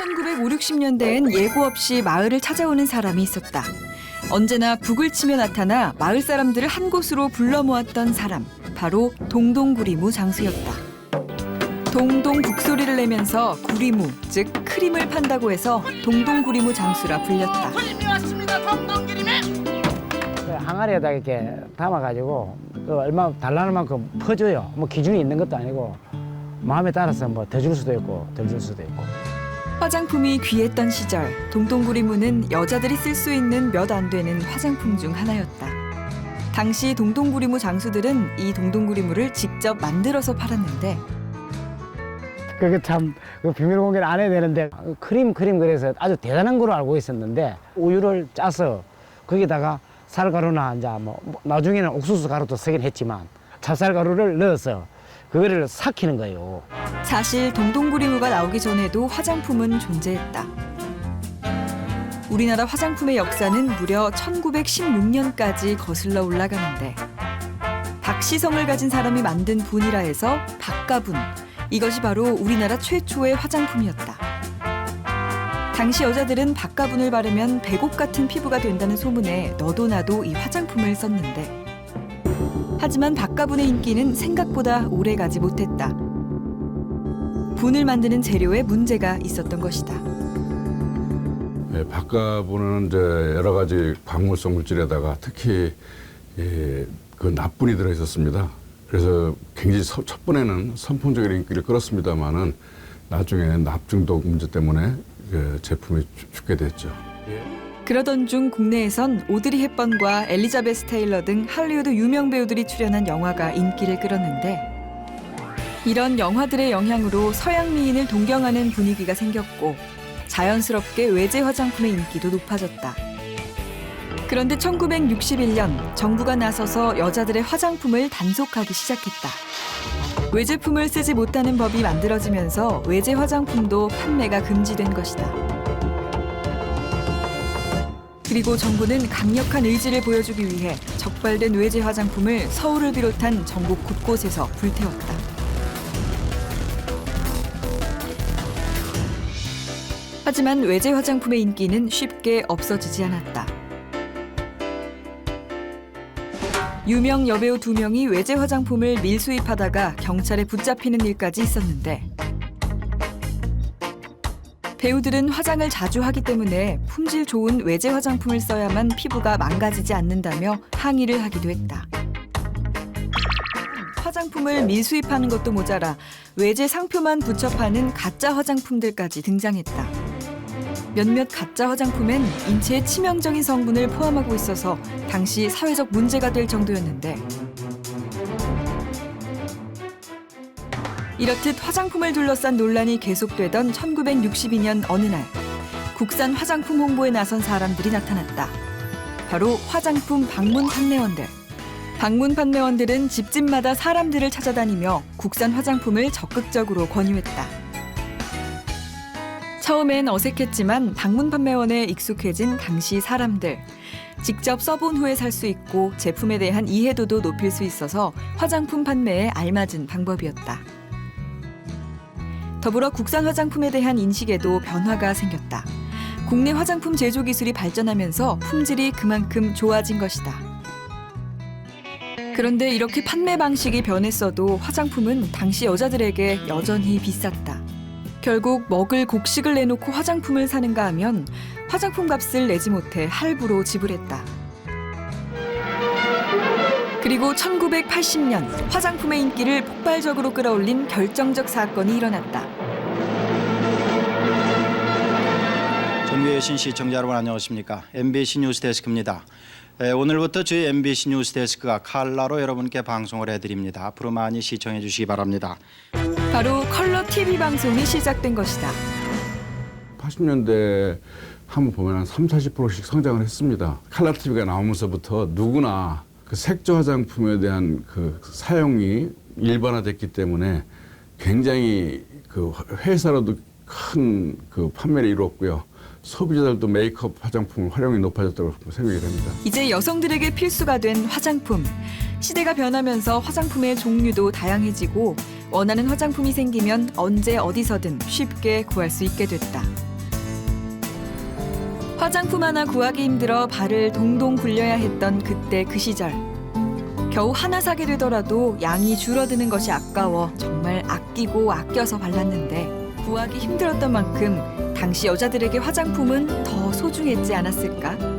1950, 60년대엔 예고 없이 마을을 찾아오는 사람이 있었다. 언제나 북을 치며 나타나 마을 사람들을 한 곳으로 불러 모았던 사람, 바로 동동구리무 장수였다. 동동 북소리를 내면서 구리무, 즉 크림을 판다고 해서 동동구리무 장수라 불렸다. 크림이 왔습니다. 동동구리무. 항아리에다 이렇게 담아가지고 얼마 달라는 만큼 퍼줘요. 뭐 기준이 있는 것도 아니고 마음에 따라서 뭐 더 줄 수도 있고 덜 줄 수도 있고. 화장품이 귀했던 시절, 동동구리무는 여자들이 쓸 수 있는 몇 안 되는 화장품 중 하나였다. 당시 동동구리무 장수들은 이 동동구리무를 직접 만들어서 팔았는데 그게 참 비밀 공개를 안 해야 되는데 크림 그래서 아주 대단한 걸로 알고 있었는데 우유를 짜서 거기다가 쌀가루나 이제 뭐 나중에는 옥수수 가루도 쓰긴 했지만 찹쌀가루를 넣어서 그거를 삭히는 거예요. 사실 동동구리무가 나오기 전에도 화장품은 존재했다. 우리나라 화장품의 역사는 무려 1916년까지 거슬러 올라가는데 박시성을 가진 사람이 만든 분이라 해서 박가분, 이것이 바로 우리나라 최초의 화장품이었다. 당시 여자들은 박가분을 바르면 백옥 같은 피부가 된다는 소문에 너도 나도 이 화장품을 썼는데 하지만 박가분의 인기는 생각보다 오래가지 못했다. 분을 만드는 재료에 문제가 있었던 것이다. 네, 박가분은 이제 여러 가지 광물성 물질에다가 특히 그 납분이 들어 있었습니다. 그래서 굉장히 첫 번에는 선풍적인 인기를 끌었습니다만은 나중에 납중독 문제 때문에 그 제품이 죽게 됐죠. 그러던 중 국내에선 오드리 헵번과 엘리자베스 테일러 등 할리우드 유명 배우들이 출연한 영화가 인기를 끌었는데 이런 영화들의 영향으로 서양 미인을 동경하는 분위기가 생겼고 자연스럽게 외제 화장품의 인기도 높아졌다. 그런데 1961년 정부가 나서서 여자들의 화장품을 단속하기 시작했다. 외제품을 쓰지 못하는 법이 만들어지면서 외제 화장품도 판매가 금지된 것이다. 그리고 정부는 강력한 의지를 보여주기 위해 적발된 외제 화장품을 서울을 비롯한 전국 곳곳에서 불태웠다. 하지만 외제 화장품의 인기는 쉽게 없어지지 않았다. 유명 여배우 2명이 외제 화장품을 밀수입하다가 경찰에 붙잡히는 일까지 있었는데 배우들은 화장을 자주 하기 때문에 품질 좋은 외제 화장품을 써야만 피부가 망가지지 않는다며 항의를 하기도 했다. 화장품을 밀수입하는 것도 모자라 외제 상표만 붙여 파는 가짜 화장품들까지 등장했다. 몇몇 가짜 화장품엔 인체에 치명적인 성분을 포함하고 있어서 당시 사회적 문제가 될 정도였는데 이렇듯 화장품을 둘러싼 논란이 계속되던 1962년 어느 날 국산 화장품 홍보에 나선 사람들이 나타났다. 바로 화장품 방문 판매원들. 방문 판매원들은 집집마다 사람들을 찾아다니며 국산 화장품을 적극적으로 권유했다. 처음엔 어색했지만 방문 판매원에 익숙해진 당시 사람들. 직접 써본 후에 살 수 있고 제품에 대한 이해도도 높일 수 있어서 화장품 판매에 알맞은 방법이었다. 더불어 국산 화장품에 대한 인식에도 변화가 생겼다. 국내 화장품 제조 기술이 발전하면서 품질이 그만큼 좋아진 것이다. 그런데 이렇게 판매 방식이 변했어도 화장품은 당시 여자들에게 여전히 비쌌다. 결국 먹을 곡식을 내놓고 화장품을 사는가 하면 화장품 값을 내지 못해 할부로 지불했다. 그리고 1980년 화장품의 인기를 폭발적으로 끌어올린 결정적 사건이 일어났다. 전국의 신시 시청자 여러분 안녕하십니까? MBC 뉴스데스크입니다. 오늘부터 저희 MBC 뉴스데스크가 칼라로 여러분께 방송을 해드립니다. 앞으로 많이 시청해 주시기 바랍니다. 바로 컬러 TV 방송이 시작된 것이다. 80년대 한번 보면 한 30-40%씩 성장을 했습니다. 칼라 TV가 나오면서부터 누구나 그 색조 화장품에 대한 그 사용이 일반화됐기 때문에 굉장히 그 회사로도 큰 그 판매를 이루었고요. 소비자들도 메이크업 화장품 활용이 높아졌다고 생각이 됩니다. 이제 여성들에게 필수가 된 화장품. 시대가 변하면서 화장품의 종류도 다양해지고 원하는 화장품이 생기면 언제 어디서든 쉽게 구할 수 있게 됐다. 화장품 하나 구하기 힘들어 발을 동동 굴려야 했던 그때 그 시절. 겨우 하나 사게 되더라도 양이 줄어드는 것이 아까워 정말 아끼고 아껴서 발랐는데 구하기 힘들었던 만큼 당시 여자들에게 화장품은 더 소중했지 않았을까?